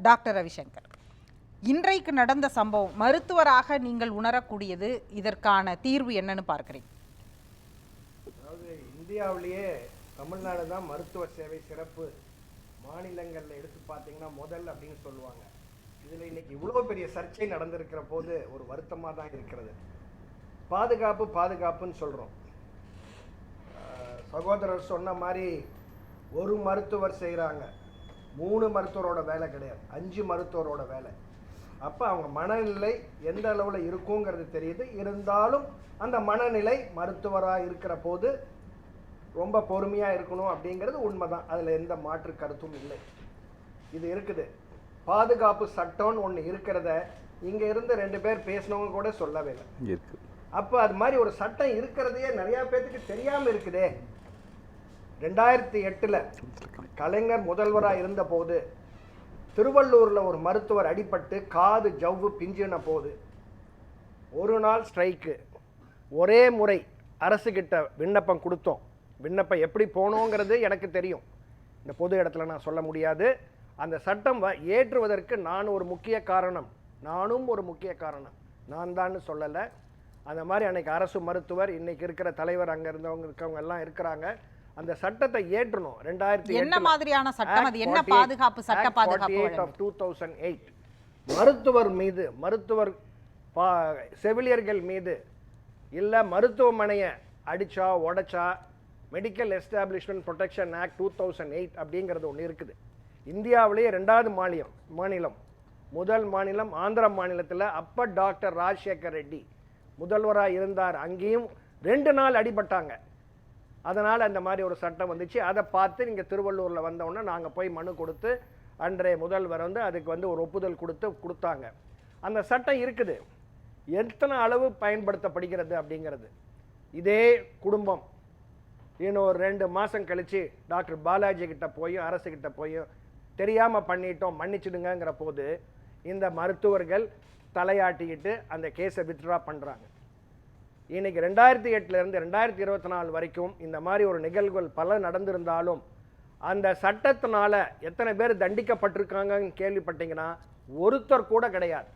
Doctor Ravishankar, இன்றைக்கு நடந்த சம்பவம் மருத்துவராக நீங்கள் உணரக்கூடியது, இதற்கான தீர்வு என்னன்னு பார்க்குறீங்க? அதாவது இந்தியாவிலேயே தமிழ்நாடு தான் மருத்துவ சேவை சிறப்பு மாநிலங்களில் எடுத்து பார்த்தீங்கன்னா முதல் அப்படின்னு சொல்லுவாங்க. இதில் இன்னைக்கு இவ்வளோ பெரிய சர்ச்சை நடந்திருக்கிற போது ஒரு வருத்தமாக தான் இருக்கிறது. பாதுகாப்புன்னு சொல்கிறோம். சகோதரர் சொன்ன மாதிரி ஒரு மருத்துவர் செய்கிறாங்க, 3 மருத்துவரோட வேலை கிடையாது, 5 மருத்துவரோட வேலை. அப்போ அவங்க மனநிலை எந்த அளவில் இருக்குங்கிறது தெரியுது. இருந்தாலும் அந்த மனநிலை மருத்துவராக இருக்கிற போது ரொம்ப பொறுமையாக இருக்கணும் அப்படிங்கிறது உண்மைதான். அதில் எந்த மாற்று கருத்தும் இல்லை. இது இருக்குது. பாதுகாப்பு சட்டம்னு ஒன்று இருக்கிறத இங்கே இருந்து 2 பேர் பேசினவங்க கூட சொல்லவே இல்லை. அப்போ அது மாதிரி ஒரு சட்டம் இருக்கிறதையே நிறையா பேர்த்துக்கு தெரியாமல் இருக்குதே. 2008 கலைஞர் முதல்வராக இருந்த போது திருவள்ளூரில் ஒரு மருத்துவர் அடிபட்டு காது ஜவ்வு பிஞ்சின போது ஒரு நாள் ஸ்ட்ரைக்கு, ஒரே முறை அரசுக்கிட்ட விண்ணப்பம் கொடுத்தோம். விண்ணப்பம் எப்படி போனோங்கிறது எனக்கு தெரியும், இந்த பொது இடத்துல நான் சொல்ல முடியாது. அந்த சட்டம் ஏற்றுவதற்கு நானும் ஒரு முக்கிய காரணம், நான் தான் சொல்லலை. அந்த மாதிரி அன்னைக்கு அரசு மருத்துவர், இன்னைக்கு இருக்கிற தலைவர், அங்கே இருக்கவங்க எல்லாம் இருக்கிறாங்க. அந்த சட்டத்தை ஏற்றணும். 2008 என்ன மாதிரியான சட்டம் அது? என்ன பாதுகாப்பு சட்ட பாதுகாப்பு 2008 மருத்துவர் மீது, மருத்துவர் செவிலியர்கள் மீது இல்லை மருத்துவமனையை அடிச்சா உடைச்சா மெடிக்கல் எஸ்டாப்ளிஷ்மெண்ட் ப்ரொடெக்ஷன் ஆக்ட் 2008 அப்படிங்கிறது ஒன்று இருக்குது. இந்தியாவிலேயே 2வது மாநிலம், முதல் மாநிலம் ஆந்திர மாநிலத்தில் அப்போ டாக்டர் ராஜசேகர் ரெட்டி முதல்வராக இருந்தார். அங்கேயும் 2 நாள் அடிபட்டாங்க. அதனால் அந்த மாதிரி ஒரு சட்டம் வந்துச்சு. அதை பார்த்து நீங்கள் திருவள்ளூரில் வந்தோடனே நாங்கள் போய் மனு கொடுத்து அன்றைய முதல்வர் அதுக்கு ஒரு ஒப்புதல் கொடுத்தாங்க. அந்த சட்டம் இருக்குது. எத்தனை அளவு பயன்படுத்தப்படுகிறது அப்படிங்கிறது. இதே குடும்பம் இன்னும் ஒரு 2 மாதம் கழித்து டாக்டர் பாலாஜி கிட்ட போய் அரசுக்கிட்ட போய் தெரியாமல் பண்ணிட்டோம் மன்னிச்சிடுங்கிற போது இந்த மருத்துவர்கள் தலையாட்டிக்கிட்டு அந்த கேஸை வித்ட்ரா பண்ணுறாங்க. இன்னைக்கு 2008 2024 வரைக்கும் இந்த மாதிரி ஒரு நிகழ்வுகள் பல நடந்திருந்தாலும் அந்த சட்டத்தினால எத்தனை பேர் தண்டிக்கப்பட்டிருக்காங்கன்னு கேள்விப்பட்டீங்கன்னா ஒருத்தர் கூட கிடையாது.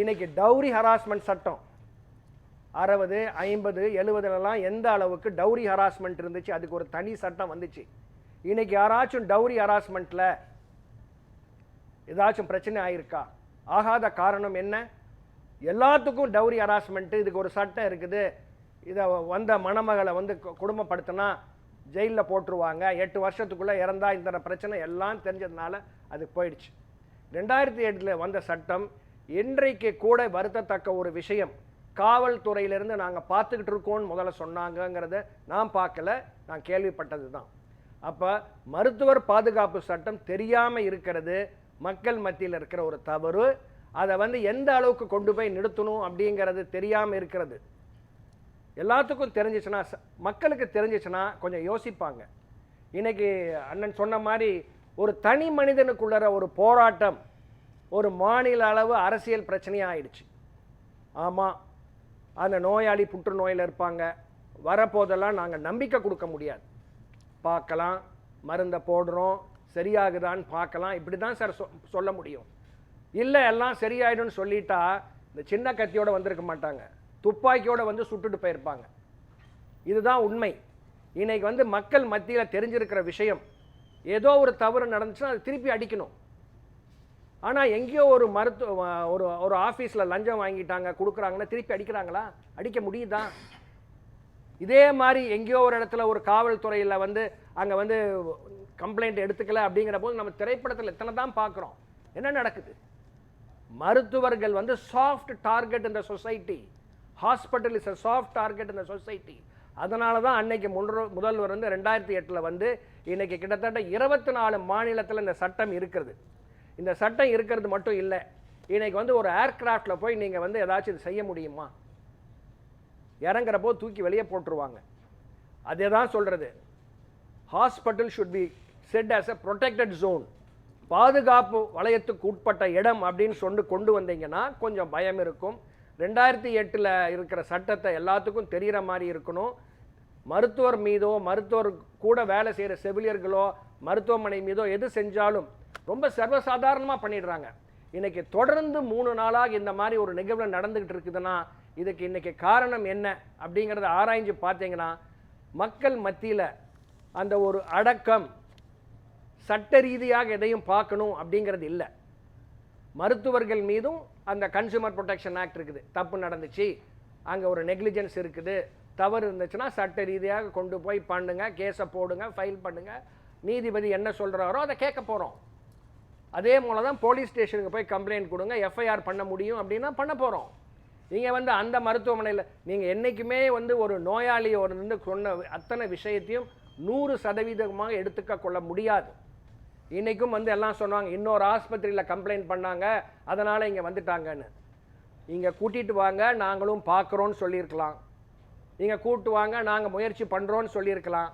இன்னைக்கு டவுரி ஹராஸ்மெண்ட் சட்டம் 60, 50, 70 எந்த அளவுக்கு டவுரி ஹராஸ்மெண்ட் இருந்துச்சு, அதுக்கு ஒரு தனி சட்டம் வந்துச்சு. இன்னைக்கு யாராச்சும் டவுரி ஹராஸ்மெண்ட்ல ஏதாச்சும் பிரச்சனை ஆயிருக்கா? ஆகாத காரணம் என்ன? எல்லாத்துக்கும் டவுரி ஹராஸ்மெண்ட், இதுக்கு ஒரு சட்டம் இருக்குது. இதை வந்த மணமகளை குடும்பப்படுத்தினா ஜெயிலில் போட்டுருவாங்க, 8 வருஷத்துக்குள்ளே இறந்தா இந்த பிரச்சனை எல்லாம் தெரிஞ்சதுனால அது போயிடுச்சு. 2008 வந்த சட்டம் இன்றைக்கு கூட வருத்தத்தக்க ஒரு விஷயம். காவல்துறையிலிருந்து நாங்கள் பார்த்துக்கிட்டு இருக்கோம்னு முதல்ல சொன்னாங்கங்கிறத நான் பார்க்கல, நான் கேள்விப்பட்டது தான். அப்போ மருத்துவர் பாதுகாப்பு சட்டம் தெரியாமல் இருக்கிறது மக்கள் மத்தியில் இருக்கிற ஒரு தவறு. அதை எந்த அளவுக்கு கொண்டு போய் நிறுத்தணும் அப்படிங்கிறது தெரியாமல் இருக்கிறது. எல்லாத்துக்கும் தெரிஞ்சிச்சுன்னா, மக்களுக்கு தெரிஞ்சிச்சுன்னா கொஞ்சம் யோசிப்பாங்க. இன்னைக்கு அண்ணன் சொன்ன மாதிரி ஒரு தனி மனிதனுக்குள்ள ஒரு போராட்டம் ஒரு மாநில அளவு அரசியல் பிரச்சனையாக ஆயிடுச்சு. ஆமாம், அந்த நோயாளி புற்றுநோயில் இருப்பாங்க, வரப்போதெல்லாம் நாங்கள் நம்பிக்கை கொடுக்க முடியாது. பார்க்கலாம், மருந்தை போடுறோம், சரியாகுதான்னு பார்க்கலாம், இப்படி தான் சார் சொல்ல முடியும். இல்லை எல்லாம் சரியாயிடும்னு சொல்லிட்டா இந்த சின்ன கத்தியோடு வந்திருக்க மாட்டாங்க, துப்பாக்கியோடு சுட்டுட்டு போயிருப்பாங்க. இதுதான் உண்மை. இன்னைக்கு மக்கள் மத்தியில் தெரிஞ்சிருக்கிற விஷயம், ஏதோ ஒரு தவறு நடந்துச்சுன்னா அது திருப்பி அடிக்கணும். ஆனால் எங்கேயோ ஒரு ஒரு ஆஃபீஸில் லஞ்சம் வாங்கிட்டாங்க கொடுக்குறாங்கன்னா திருப்பி அடிக்கிறாங்களா? அடிக்க முடியுதா? இதே மாதிரி எங்கேயோ ஒரு இடத்துல ஒரு காவல்துறையில் அங்கே கம்ப்ளைண்ட் எடுத்துக்கல அப்படிங்கிற போது நம்ம திரைப்படத்தில் எத்தனை தான் பார்க்குறோம். என்ன நடக்குது? மருத்துவர்கள் சாஃப்ட் டார்கெட் இந்த society. Hospital is a soft target இந்த சொசைட்டி. அதனால தான் அன்னைக்கு முதல்வர் 2008 இன்னைக்கு கிட்டத்தட்ட 24 மாநிலத்தில் இந்த சட்டம் இருக்கிறது. இந்த சட்டம் இருக்கிறது மட்டும் இல்லை, இன்னைக்கு ஒரு ஏர்கிராஃப்டில் போய் நீங்கள் ஏதாச்சும் இது செய்ய முடியுமா? இறங்குறப்போ தூக்கி வெளியே போட்டுருவாங்க. அதே தான் சொல்கிறது, hospital should be set as a protected zone, பாதுகாப்பு வளையத்துக்கு உட்பட்ட இடம் அப்படின்னு கொண்டு வந்தீங்கன்னா கொஞ்சம் பயம் இருக்கும். 2008 இருக்கிற சட்டத்தை எல்லாத்துக்கும் தெரிகிற மாதிரி இருக்கணும். மருத்துவர் மீதோ மருத்துவர் கூட வேலை செய்கிற செவிலியர்களோ மருத்துவமனை மீதோ எது செஞ்சாலும் ரொம்ப சர்வசாதாரணமாக பண்ணிடுறாங்க. இன்னைக்கு தொடர்ந்து 3 நாளாக இந்த மாதிரி ஒரு நிகழ்வு நடந்துகிட்டு இருக்குதுன்னா இதுக்கு இன்னைக்கு காரணம் என்ன அப்படிங்கிறத ஆராய்ஞ்சு பார்த்தீங்கன்னா, மக்கள் மத்தியில் அந்த ஒரு அடக்கம், சட்ட ரீதியாக எதையும் பார்க்கணும் அப்படிங்கிறது இல்லை. மருத்துவர்கள் மீதும் அந்த கன்சூமர் ப்ரொடெக்ஷன் ஆக்ட் இருக்குது. தப்பு நடந்துச்சு, அங்கே ஒரு நெக்லிஜென்ஸ் இருக்குது, தவறு இருந்துச்சுன்னா சட்ட ரீதியாக கொண்டு போய் பண்ணுங்க, கேஸை போடுங்க, ஃபைல் பண்ணுங்க, நீதிபதி என்ன சொல்கிறாரோ அதை கேட்க போகிறோம். அதே போல தான் போலீஸ் ஸ்டேஷனுக்கு போய் கம்ப்ளைண்ட் கொடுங்க, எஃப்ஐஆர் பண்ண முடியும் அப்படின்னா பண்ண போகிறோம். நீங்கள் வந்து அந்த மருத்துவமனையில் நீங்கள் என்றைக்குமே வந்து ஒரு நோயாளியோடு இருந்து சொன்ன அத்தனை விஷயத்தையும் 100% எடுத்துக்க கொள்ள முடியாது. இன்றைக்கும் வந்து எல்லாம் சொன்னாங்க இன்னொரு ஆஸ்பத்திரியில் கம்ப்ளைண்ட் பண்ணாங்க அதனால் இங்கே வந்துட்டாங்கன்னு. இங்கே கூட்டிகிட்டு வாங்க நாங்களும் பார்க்குறோன்னு சொல்லியிருக்கலாம், நீங்கள் கூப்பிட்டு வாங்க நாங்கள் முயற்சி பண்ணுறோன்னு சொல்லியிருக்கலாம்,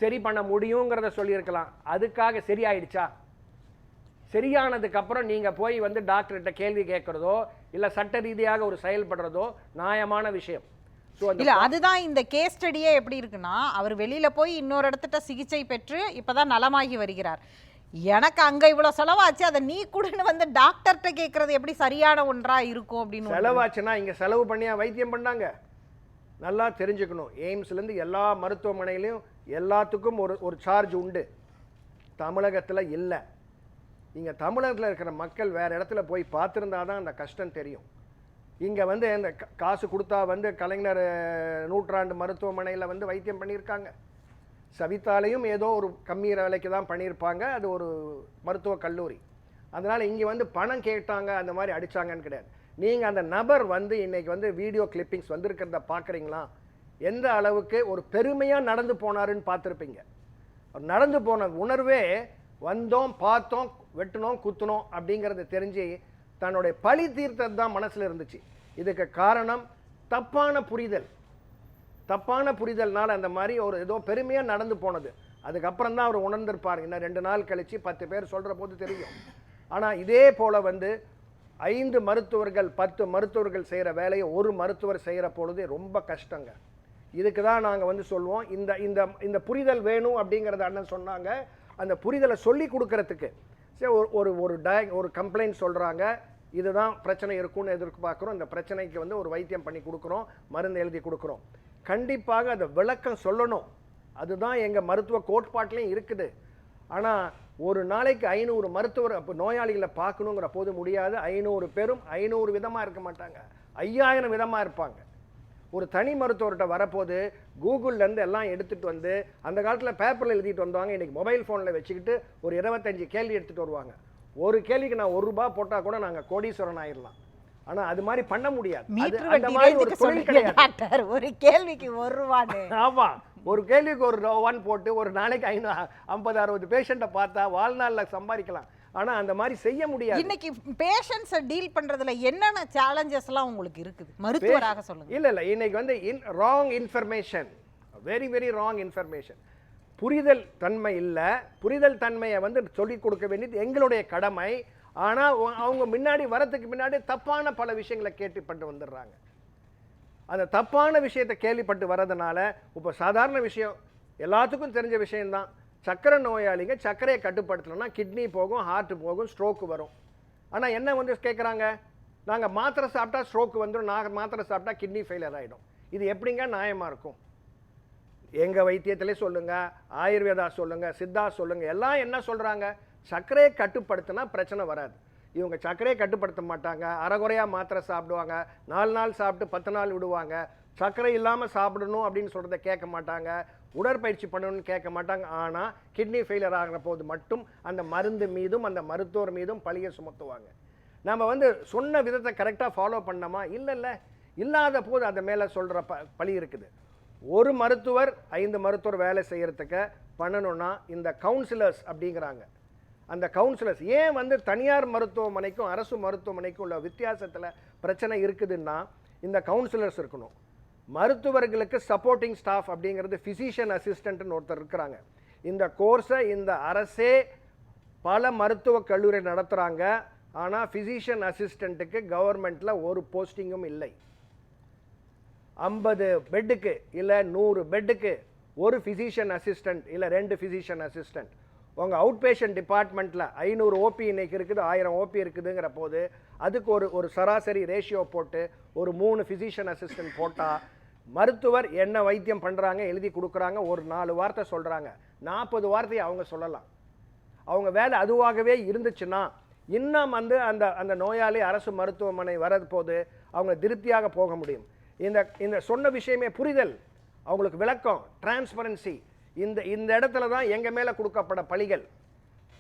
சரி பண்ண முடியுங்கிறத சொல்லியிருக்கலாம். அதுக்காக சரியாயிடுச்சா? சரியானதுக்கப்புறம் நீங்கள் போய் வந்து டாக்டர்கிட்ட கேள்வி கேட்குறதோ இல்லை சட்ட ரீதியாக ஒரு செயல்படுறதோ நியாயமான விஷயம். இல்ல அதுதான் இந்த கேஸ் ஸ்டடியே எப்படி இருக்குன்னா, அவர் வெளியில போய் இன்னொரு இடத்துல சிகிச்சை பெற்று இப்பதான் நலமாகி வருகிறார். எனக்கு அங்க இவ்வளவு செலவாச்சு, அதை நீ கூடன்னு வந்து டாக்டர்கிட்ட கேட்கறது எப்படி சரியான ஒன்றா இருக்கும் அப்படின்னு. செலவாச்சுன்னா இங்க செலவு பண்ணியா வைத்தியம் பண்ணாங்க? நல்லா தெரிஞ்சுக்கணும். எய்ம்ஸ்லேருந்து எல்லா மருத்துவமனையிலையும் எல்லாத்துக்கும் ஒரு சார்ஜ் உண்டு. தமிழகத்தில் இல்லை. இங்கே தமிழகத்தில் இருக்கிற மக்கள் வேறு இடத்துல போய் பார்த்துருந்தா தான் அந்த கஷ்டம் தெரியும். இங்கே வந்து இந்த காசு கொடுத்தா வந்து கலைஞர் 100ஆண்டு மருத்துவமனையில் வந்து வைத்தியம் பண்ணியிருக்காங்க. சவிதாலையும் ஏதோ ஒரு கம்மி விலைக்கு தான் பண்ணியிருப்பாங்க, அது ஒரு மருத்துவக் கல்லூரி. அதனால் இங்கே வந்து பணம் கேட்டாங்க அந்த மாதிரி அடித்தாங்கன்னு கிடையாது. நீங்கள் அந்த நபர் வந்து இன்றைக்கி வந்து வீடியோ கிளிப்பிங்ஸ் வந்திருக்கிறத பார்க்குறீங்களா? எந்த அளவுக்கு ஒரு பெருமையாக நடந்து போனாருன்னு பார்த்துருப்பீங்க. நடந்து போன உணர்வே வந்தோம், பார்த்தோம், வெட்டினோம், குத்துனோம் அப்படிங்கிறது தெரிஞ்சு தன்னுடைய பழி தீர்த்தது தான் மனசில் இருந்துச்சு. இதுக்கு காரணம் தப்பான புரிதல். தப்பான புரிதல்னால அந்த மாதிரி ஒரு ஏதோ பெருமையாக நடந்து போனது. அதுக்கப்புறம் தான் அவர் உணர்ந்திருப்பார். இன்னும் 2 நாள் கழித்து 10 பேர் சொல்கிற போது தெரியும். ஆனால் இதே போல் வந்து 5 மருத்துவர்கள் 10 மருத்துவர்கள் செய்கிற வேலையை ஒரு மருத்துவர் செய்கிற பொழுது ரொம்ப கஷ்டங்க. இதுக்கு தான் நாங்கள் வந்து சொல்லுவோம், இந்த இந்த இந்த புரிதல் வேணும் அப்படிங்கிறத அண்ணன் சொன்னாங்க. அந்த புரிதலை சொல்லி கொடுக்கறதுக்கு சரி ஒரு கம்ப்ளைண்ட் சொல்கிறாங்க, இதுதான் பிரச்சனை இருக்குன்னு எதிர்பார்க்குறோம், இந்த பிரச்சனைக்கு வந்து ஒரு வைத்தியம் பண்ணி கொடுக்குறோம், மருந்து எழுதி கொடுக்குறோம். கண்டிப்பாக அதை விளக்கம் சொல்லணும். அதுதான் எங்கள் மருத்துவ கோட்பாட்டிலையும் இருக்குது. ஆனால் ஒரு நாளைக்கு 500 மருத்துவர் அப்போ நோயாளிகளை பார்க்கணுங்கிற போது முடியாது. 500 பேரும் 500 விதமாக இருக்க மாட்டாங்க, 5000 விதமாக இருப்பாங்க. ஒரு தனி மருத்துவர்கிட்ட வரப்போது கூகுள்லேருந்து எல்லாம் எடுத்துகிட்டு வந்து அந்த காலத்தில் பேப்பரில் எழுதிட்டு வந்தாங்க. இன்றைக்கி மொபைல் ஃபோனில் வச்சுக்கிட்டு ஒரு 25 கேள்வி எடுத்துகிட்டு வருவாங்க. ஒரு கேள்விக்கு நான் ₹1 போட்டால் கூட நாங்கள் கோடீஸ்வரன் ஆயிடலாம். ஆனால் அது மாதிரி பண்ண முடியாது. ஒரு தொழில் கிடையாது. ஒரு கேள்விக்கு ₹1. ஆமாம், ஒரு கேள்விக்கு ₹1 போட்டு ஒரு நாளைக்கு 50-60 பேஷண்ட்டை பார்த்தா வாழ்நாளில் சம்பாதிக்கலாம். ஆனால் அந்த மாதிரி செய்ய முடியாது. இன்னைக்கு பேஷண்ட்ஸை டீல் பண்ணுறதுல என்னென்ன சேலஞ்சஸ்லாம் உங்களுக்கு இருக்குது மருத்துவராக சொல்லுங்கள். இல்லை இன்னைக்கு வந்து wrong information, very very wrong information. புரிதல் தன்மை இல்லை. புரிதல் தன்மையை வந்து சொல்லிக் கொடுக்க வேண்டியது எங்களுடைய கடமை. ஆனால் அவங்க முன்னாடி வரத்துக்கு முன்னாடி தப்பான பல விஷயங்களை கேள்விப்பட்டு வந்துடுறாங்க. அந்த தப்பான விஷயத்தை கேள்விப்பட்டு வர்றதுனால இப்போ சாதாரண விஷயம் எல்லாத்துக்கும் தெரிஞ்ச விஷயம்தான். சர்க்கரை நோயாளிங்க சர்க்கரையை கட்டுப்படுத்தணும்னா கிட்னி போகும், ஹார்ட் போகும், ஸ்ட்ரோக்கு வரும். ஆனால் என்ன வந்து கேட்குறாங்க, நாங்கள் மாத்திரை சாப்பிட்டா ஸ்ட்ரோக்கு வந்துடும், நாங்கள் மாத்திரை சாப்பிட்டா கிட்னி ஃபெயிலியர் ஆகிடும். இது எப்படிங்க நியாயமாக இருக்கும்? எங்கள் வைத்தியத்திலே சொல்லுங்கள், ஆயுர்வேதா சொல்லுங்கள், சித்தா சொல்லுங்கள், எல்லாம் என்ன சொல்கிறாங்க, சர்க்கரையை கட்டுப்படுத்தினா பிரச்சனை வராது. இவங்க சர்க்கரையை கட்டுப்படுத்த மாட்டாங்க, அரைகுறையாக மாத்திரை சாப்பிடுவாங்க, 4 நாள் சாப்பிட்டு 10 நாள் விடுவாங்க. சர்க்கரை இல்லாமல் சாப்பிடணும் அப்படின்னு சொல்கிறத கேட்க மாட்டாங்க, உடற்பயிற்சி பண்ணணும்னு கேட்க மாட்டாங்க. ஆனால் கிட்னி ஃபெயிலியர் ஆகிற போது மட்டும் அந்த மருந்து மீதும் அந்த மருத்துவர் மீதும் பழியை சுமத்துவாங்க. நம்ம வந்து சொன்ன விதத்தை கரெக்டாக ஃபாலோ பண்ணோமா? இல்லை, இல்லாத போது அந்த மேலே சொல்கிற பழி இருக்குது. ஒரு மருத்துவர் 5 மருத்துவர் வேலை செய்கிறதுக்கு பண்ணணும்னா இந்த கவுன்சிலர்ஸ் அப்படிங்கிறாங்க. அந்த கவுன்சிலர்ஸ் ஏன் வந்து தனியார் மருத்துவமனைக்கும் அரசு மருத்துவமனைக்கும் உள்ள வித்தியாசத்தில் பிரச்சனை இருக்குதுன்னா இந்த கவுன்சிலர்ஸ் இருக்கணும். மருத்துவர்களுக்கு சப்போர்ட்டிங் ஸ்டாஃப் அப்படிங்கிறது ஃபிசிஷியன் அசிஸ்டன்ட்னு ஒருத்தர் இருக்கிறாங்க. இந்த கோர்ஸை இந்த அரசே பல மருத்துவக் கல்லூரி நடத்துகிறாங்க. ஆனால் ஃபிசிஷியன் அசிஸ்டண்ட்டுக்கு கவர்மெண்ட்டில் ஒரு போஸ்டிங்கும் இல்லை. 50 பெட்டுக்கு இல்லை 100 பெட்டுக்கு ஒரு ஃபிசிஷியன் அசிஸ்டண்ட் இல்லை 2 ஃபிசிஷியன் அசிஸ்டண்ட், உங்கள் அவுட் பேஷண்ட் டிபார்ட்மெண்ட்டில் 500 ஓபி இன்னைக்கு இருக்குது, 1000 ஓபி இருக்குதுங்கிற போது அதுக்கு ஒரு சராசரி ரேஷியோ போட்டு ஒரு 3 ஃபிசிஷியன் அசிஸ்டன்ட் போட்டால் மருத்துவர் என்ன வைத்தியம் பண்ணுறாங்க எழுதி கொடுக்குறாங்க, ஒரு 4 வார்த்தை சொல்கிறாங்க, 40 வார்த்தையை அவங்க சொல்லலாம். அவங்க வேலை அதுவாகவே இருந்துச்சுன்னா இன்னும் வந்து அந்த நோயாளி அரசு மருத்துவமனை வரது போது அவங்க திருப்தியாக போக முடியும். இந்த சொன்ன விஷயமே புரிதல், அவங்களுக்கு விளக்கம், டிரான்ஸ்பரன்சி, இந்த இடத்துல தான் எங்கள் மேலே கொடுக்கப்பட பழிகள்.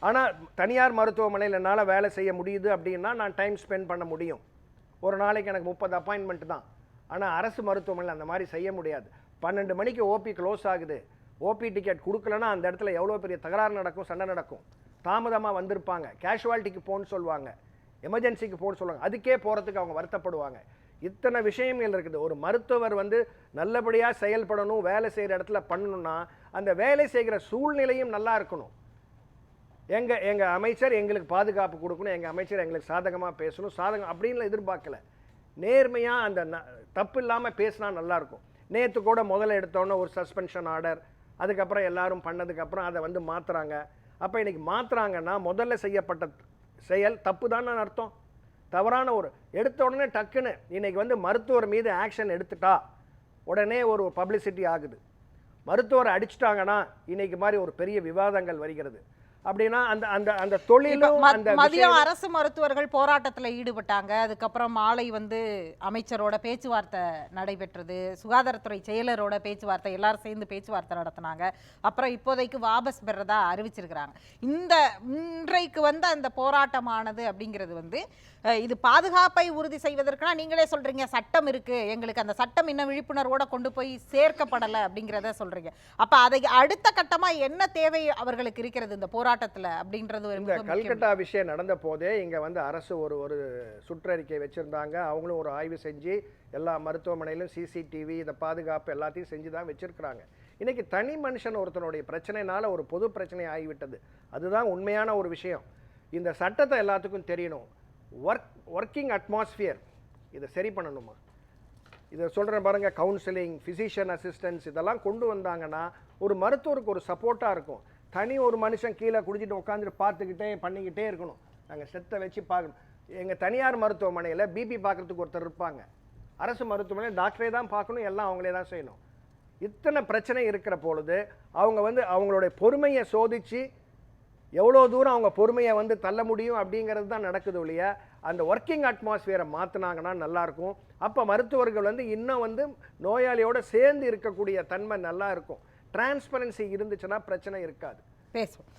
ஆனால் தனியார் மருத்துவமனையில் என்னால் வேலை செய்ய முடியுது அப்படின்னா நான் டைம் ஸ்பெண்ட் பண்ண முடியும். ஒரு நாளைக்கு எனக்கு 30 அப்பாயின்மெண்ட் தான். ஆனால் அரசு மருத்துவமனையில் அந்த மாதிரி செய்ய முடியாது. 12 மணிக்கு ஓபி க்ளோஸ் ஆகுது, ஓபி டிக்கெட் கொடுக்கலன்னா அந்த இடத்துல எவ்வளோ பெரிய தகராறு நடக்கும், சண்டை நடக்கும். தாமதமாக வந்திருப்பாங்க, கேஷுவாலிட்டிக்கு போன்னு சொல்லுவாங்க, எமர்ஜென்சிக்கு போன்னு சொல்லுவாங்க, அதுக்கே போகிறதுக்கு அவங்க வருத்தப்படுவாங்க. இத்தனை விஷயங்கள் இருக்குது. ஒரு மருத்துவர் வந்து நல்லபடியாக செயல்படணும், வேலை செய்கிற இடத்துல பண்ணணும்னா அந்த வேலை செய்கிற சூழ்நிலையும் நல்லா இருக்கணும். எங்கள் அமைச்சர் எங்களுக்கு பாதுகாப்பு கொடுக்கணும், எங்கள் அமைச்சர் எங்களுக்கு சாதகமாக பேசணும், அப்படின்னு எதிர்பார்க்கல. நேர்மையாக அந்த தப்பு இல்லாமல் பேசினா நல்லாயிருக்கும். நேற்று கூட முதல்ல எடுத்தோன்னே ஒரு சஸ்பென்ஷன் ஆர்டர், அதுக்கப்புறம் எல்லாரும் பண்ணதுக்கப்புறம் அதை வந்து மாற்றுறாங்க. அப்போ இன்றைக்கி மாற்றுறாங்கன்னா முதல்ல செய்யப்பட்ட செயல் தப்பு தானே அர்த்தம். தவறான ஒரு எடுத்த உடனே டக்குன்னு இன்றைக்கி வந்து மருத்துவர் மீது ஆக்ஷன் எடுத்துட்டா உடனே ஒரு பப்ளிசிட்டி ஆகுது. மருத்துவரை அடிச்சிட்டாங்கன்னா இன்னைக்கு மாதிரி ஒரு பெரிய விவாதங்கள் வருகிறது. அப்படின்னா அந்த அந்த அந்த தொழிலும் மதியம் அரசு மருத்துவர்கள் போராட்டத்தில் ஈடுபட்டாங்க. அதுக்கப்புறம் மாலை வந்து அமைச்சரோட பேச்சுவார்த்தை நடைபெற்றது, சுகாதாரத்துறை செயலரோட பேச்சுவார்த்தை, எல்லாரும் சேர்ந்து பேச்சுவார்த்தை நடத்தினாங்க. அப்புறம் இப்போதைக்கு வாபஸ் பெறதா அறிவிச்சிருக்கிறாங்க. இன்றைக்கு வந்து அந்த போராட்டமானது அப்படிங்கிறது வந்து இது பாதுகாப்பை உறுதி செய்வதற்குனா நீங்களே சொல்றீங்க சட்டம் இருக்கு, எங்களுக்கு அந்த சட்டம் இன்னும் விழிப்புணர்வோட கொண்டு போய் சேர்க்கப்படலை அப்படிங்கிறத சொல்றீங்க. அப்ப அதை அடுத்த கட்டமா என்ன தேவை அவர்களுக்கு இருக்கிறது இந்த போராட்டத்துல அப்படின்றது இந்த கல்கட்டா விஷயம் நடந்த போதே இங்க வந்து அரசு ஒரு சுற்றறிக்கை வச்சிருந்தாங்க. அவங்களும் ஒரு ஆய்வு செஞ்சு எல்லா மருத்துவமனையிலும் சிசிடிவி இதை பாதுகாப்பு எல்லாத்தையும் செஞ்சு தான் வச்சிருக்கிறாங்க. இன்னைக்கு தனி மனுஷன் ஒருத்தனுடைய பிரச்சனைனால ஒரு பொது பிரச்சனை ஆகிவிட்டது. அதுதான் உண்மையான ஒரு விஷயம். இந்த சட்டத்தை எல்லாத்துக்கும் தெரியணும். ஒர்க்கிங் அட்மாஸ்பியர் இதை சரி பண்ணணுமா? இதை சொல்கிறேன் பாருங்க, கவுன்சிலிங், ஃபிசிஷியன் அசிஸ்டன்ஸ் இதெல்லாம் கொண்டு வந்தாங்கன்னா ஒரு மருத்துவருக்கு ஒரு சப்போர்ட்டாக இருக்கும். தனி ஒரு மனுஷன் கீழே குடிச்சிட்டு உட்காந்துட்டு பார்த்துக்கிட்டே பண்ணிக்கிட்டே இருக்கணும். நாங்கள் செத்தை வச்சு பார்க்கணும். எங்கள் தனியார் மருத்துவமனையில் பிபி பார்க்குறதுக்கு ஒருத்தர் இருப்பாங்க, அரசு மருத்துவமனையில் டாக்டரே தான் பார்க்கணும், எல்லாம் அவங்களே தான் செய்யணும். இத்தனை பிரச்சனை இருக்கிற பொழுது அவங்க வந்து அவங்களுடைய பொறுமையை சோதித்து எவ்வளோ தூரம் அவங்க பொறுமையை வந்து தள்ள முடியும் அப்படிங்கிறது தான் நடக்குது ஒழிய அந்த ஒர்க்கிங் அட்மாஸ்பியரை மாற்றினாங்கன்னா நல்லாயிருக்கும். அப்போ மருத்துவர்கள் வந்து இன்னும் வந்து நோயாளியோடு சேர்ந்து இருக்கக்கூடிய தன்மை நல்லா இருக்கும். டிரான்ஸ்பரன்சி இருந்துச்சுன்னா பிரச்சனை இருக்காது. பேசுவோம்.